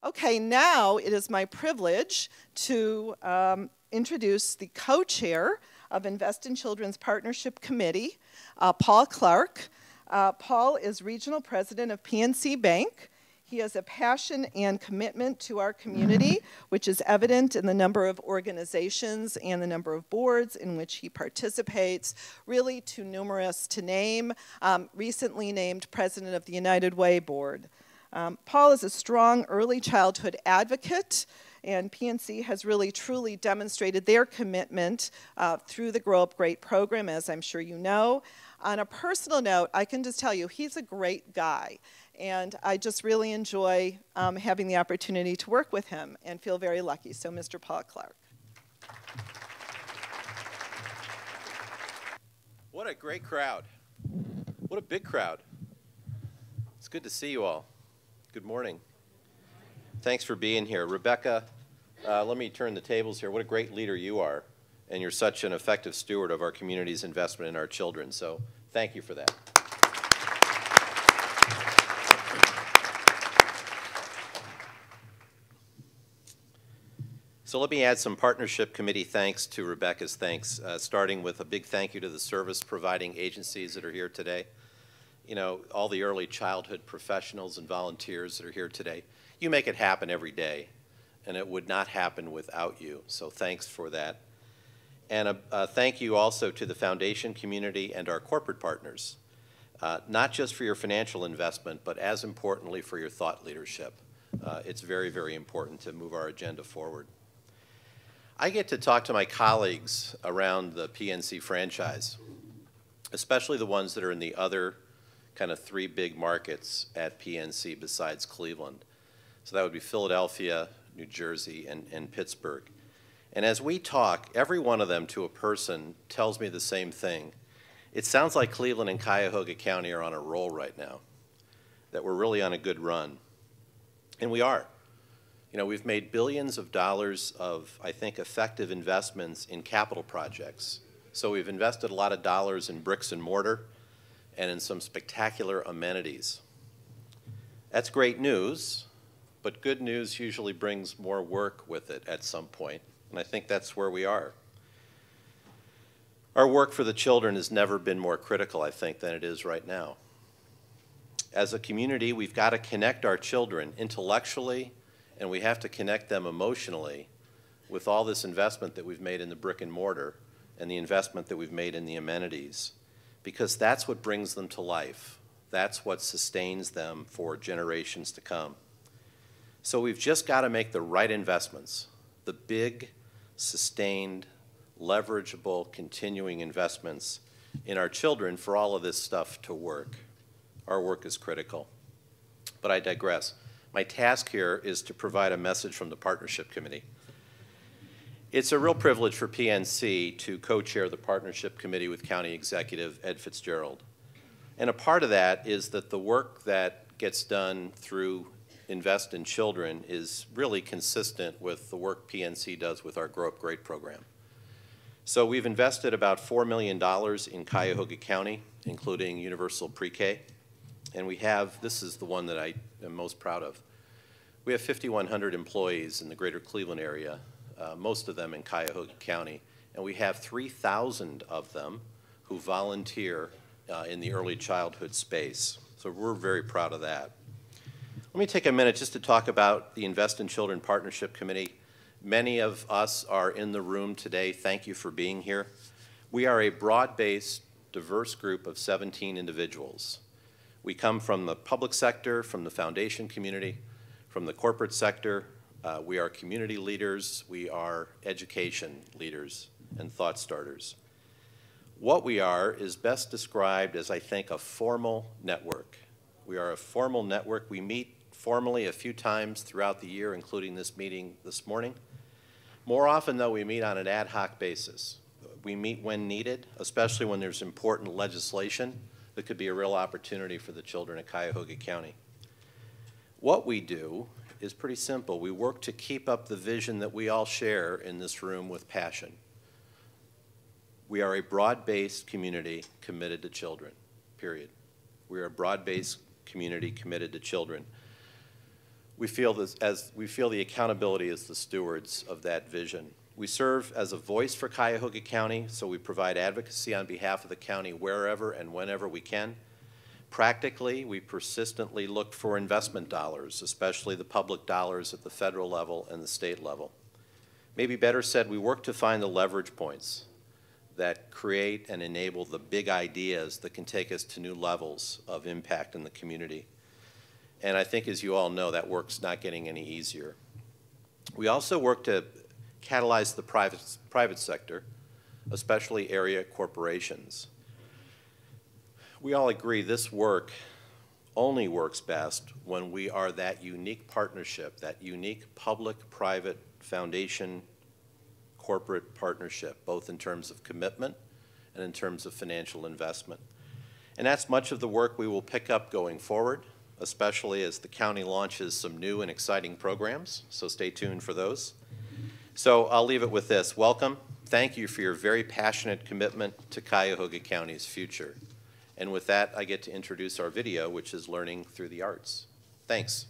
Okay, now it is my privilege to introduce the co-chair of Invest in Children's Partnership Committee, Paul Clark. Paul is regional president of PNC Bank. He has a passion and commitment to our community, which is evident in the number of organizations and the number of boards in which he participates, really too numerous to name. Recently named president of the United Way Board. Paul is a strong early childhood advocate, and PNC has really truly demonstrated their commitment through the Grow Up Great program, as I'm sure you know. On a personal note, I can just tell you, he's a great guy, and I just really enjoy having the opportunity to work with him and feel very lucky. So, Mr. Paul Clark. What a great crowd. What a big crowd. It's good to see you all. Good morning. Thanks for being here. Rebecca, let me turn the tables here. What a great leader you are, and you're such an effective steward of our community's investment in our children, so thank you for that. So let me add some partnership committee thanks to Rebecca's thanks, starting with a big thank you to the service providing agencies that are here today. You know, all the early childhood professionals and volunteers that are here today. You make it happen every day, and it would not happen without you, so thanks for that. And a thank you also to the foundation community and our corporate partners, not just for your financial investment, but as importantly for your thought leadership. It's very, very important to move our agenda forward. I get to talk to my colleagues around the PNC franchise, especially the ones that are in the other kind of three big markets at PNC besides Cleveland. So that would be Philadelphia, New Jersey, and Pittsburgh. And as we talk, every one of them to a person tells me the same thing. It sounds like Cleveland and Cuyahoga County are on a roll right now, that we're really on a good run. And we are. You know, we've made billions of dollars of, I think, effective investments in capital projects. So we've invested a lot of dollars in bricks and mortar, and in some spectacular amenities. That's great news, but good news usually brings more work with it at some point, and I think that's where we are. Our work for the children has never been more critical, I think, than it is right now. As a community, we've got to connect our children intellectually, and we have to connect them emotionally with all this investment that we've made in the brick and mortar and the investment that we've made in the amenities, because that's what brings them to life. That's what sustains them for generations to come. So we've just got to make the right investments, the big, sustained, leverageable, continuing investments in our children for all of this stuff to work. Our work is critical. But I digress. My task here is to provide a message from the Partnership Committee. It's a real privilege for PNC to co-chair the Partnership Committee with County Executive Ed Fitzgerald. And a part of that is that the work that gets done through Invest in Children is really consistent with the work PNC does with our Grow Up Great program. So we've invested about $4 million in Cuyahoga County, including universal pre-K. And we have, this is the one that I am most proud of, we have 5,100 employees in the greater Cleveland area, most of them in Cuyahoga County, and we have 3,000 of them who volunteer in the early childhood space. So we're very proud of that. Let me take a minute just to talk about the Invest in Children Partnership Committee. Many of us are in the room today. Thank you for being here. We are a broad-based, diverse group of 17 individuals. We come from the public sector, from the foundation community, from the corporate sector. We are community leaders, we are education leaders and thought starters. What we are is best described as, I think, a formal network. We are a formal network. We meet formally a few times throughout the year, including this meeting this morning. More often, though, we meet on an ad hoc basis. We meet when needed, especially when there's important legislation that could be a real opportunity for the children of Cuyahoga County. What we do is pretty simple. We work to keep up the vision that we all share in this room with passion. We are a broad-based community committed to children, period. We are a broad-based community committed to children. we feel the accountability as the stewards of that vision. We serve as a voice for Cuyahoga County, so we provide advocacy on behalf of the county wherever and whenever we can. Practically, we persistently look for investment dollars, especially the public dollars at the federal level and the state level. Maybe better said, we work to find the leverage points that create and enable the big ideas that can take us to new levels of impact in the community. And I think, as you all know, that work's not getting any easier. We also work to catalyze the private sector, especially area corporations. We all agree this work only works best when we are that unique partnership, that unique public-private foundation corporate partnership, both in terms of commitment and in terms of financial investment. And that's much of the work we will pick up going forward, especially as the county launches some new and exciting programs, so stay tuned for those. So I'll leave it with this. Welcome. Thank you for your very passionate commitment to Cuyahoga County's future. And with that, I get to introduce our video, which is Learning Through the Arts. Thanks.